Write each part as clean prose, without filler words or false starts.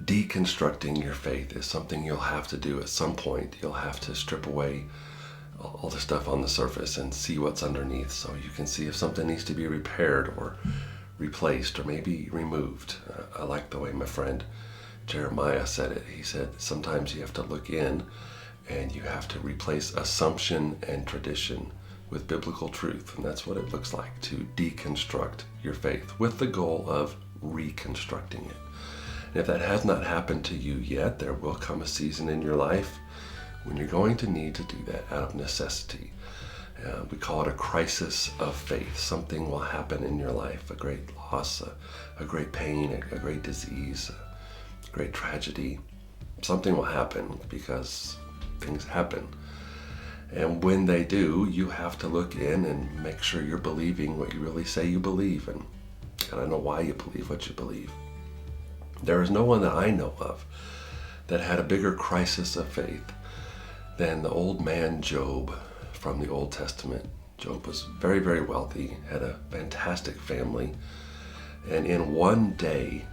deconstructing your faith is something you'll have to do at some point. You'll have to strip away all the stuff on the surface and see what's underneath, so you can see if something needs to be repaired or replaced or maybe removed. I like the way my friend Jeremiah said it. He said sometimes you have to look in and you have to replace assumption and tradition with biblical truth, and that's what it looks like to deconstruct your faith with the goal of reconstructing it. And if that has not happened to you yet, there will come a season in your life when you're going to need to do that out of necessity. We call it a crisis of faith. Something will happen in your life, a great loss, a great pain, a great disease, a great tragedy. Something will happen because things happen. And when they do, you have to look in and make sure you're believing what you really say you believe, and I know why you believe what you believe. There is no one that I know of that had a bigger crisis of faith than the old man Job from the Old Testament. Job was very, very wealthy, had a fantastic family, and in one day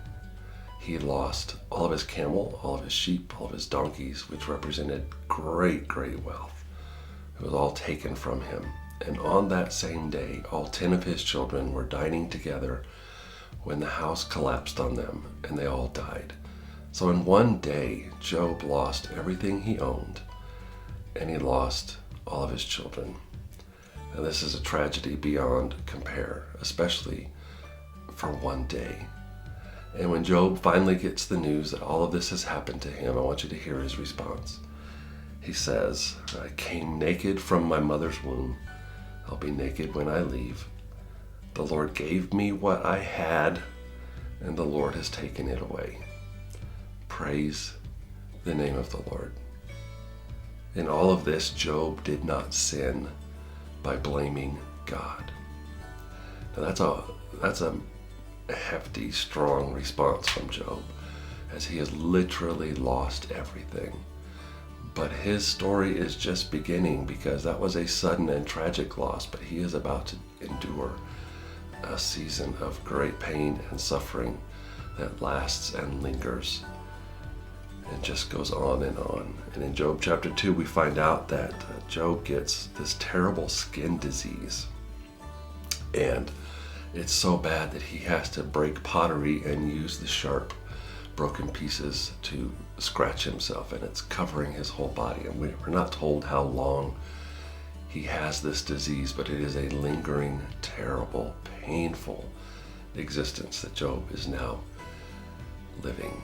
he lost all of his camel, all of his sheep, all of his donkeys, which represented great, great wealth. It was all taken from him. And on that same day, all 10 of his children were dining together when the house collapsed on them and they all died. So in one day, Job lost everything he owned, and he lost all of his children. And this is a tragedy beyond compare, especially for one day. And when Job finally gets the news that all of this has happened to him, I want you to hear his response. He says, I came naked from my mother's womb. I'll be naked when I leave. The Lord gave me what I had, and the Lord has taken it away. Praise the name of the Lord. In all of this, Job did not sin by blaming God. Now that's a hefty, strong response from Job, as he has literally lost everything. But his story is just beginning, because that was a sudden and tragic loss, but he is about to endure a season of great pain and suffering that lasts and lingers and just goes on and on. And in Job chapter 2, we find out that Job gets this terrible skin disease, and it's so bad that he has to break pottery and use the sharp broken pieces to scratch himself, and it's covering his whole body. And we're not told how long he has this disease, but it is a lingering, terrible, painful existence that Job is now living.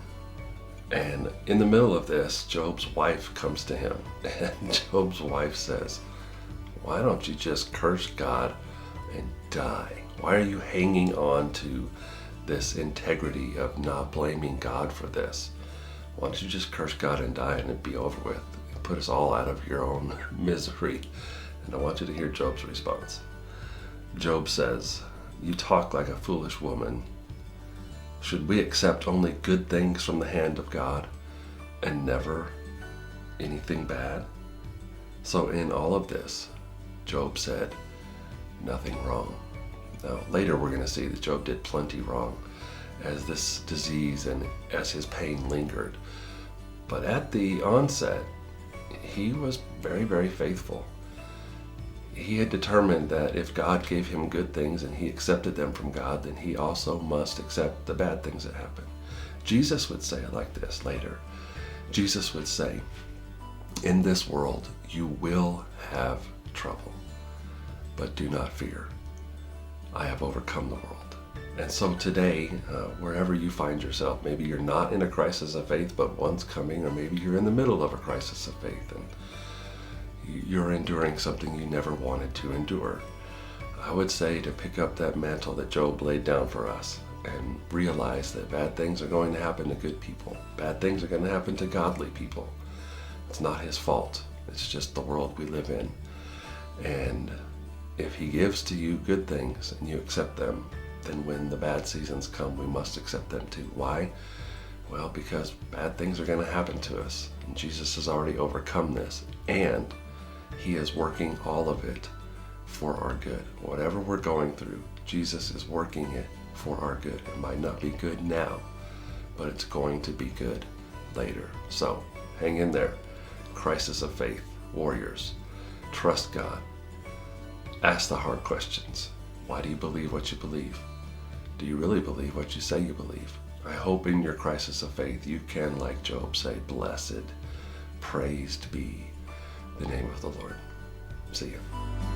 And in the middle of this, Job's wife comes to him, and Job's wife says, why don't you just curse God and die? Why are you hanging on to this integrity of not blaming God for this? Why don't you just curse God and die and it'd be over with? Put us all out of your own misery. And I want you to hear Job's response. Job says, you talk like a foolish woman. Should we accept only good things from the hand of God and never anything bad? So in all of this, Job said nothing wrong. Now, later we're going to see that Job did plenty wrong as this disease and as his pain lingered. But at the onset, he was very, very faithful. He had determined that if God gave him good things and he accepted them from God, then he also must accept the bad things that happen. Jesus would say it like this later. Jesus would say, in this world you will have trouble, but do not fear. I have overcome the world. And so today, wherever you find yourself, maybe you're not in a crisis of faith, but one's coming, or maybe you're in the middle of a crisis of faith and you're enduring something you never wanted to endure. I would say to pick up that mantle that Job laid down for us and realize that bad things are going to happen to good people. Bad things are going to happen to godly people. It's not his fault. It's just the world we live in. And if he gives to you good things and you accept them, then when the bad seasons come, we must accept them too. Why? Well, because bad things are going to happen to us. And Jesus has already overcome this. And he is working all of it for our good. Whatever we're going through, Jesus is working it for our good. It might not be good now, but it's going to be good later. So hang in there. Crisis of faith, warriors. Trust God. Ask the hard questions. Why do you believe what you believe? Do you really believe what you say you believe? I hope in your crisis of faith you can, like Job, say, blessed, praised be the name of the Lord. See you.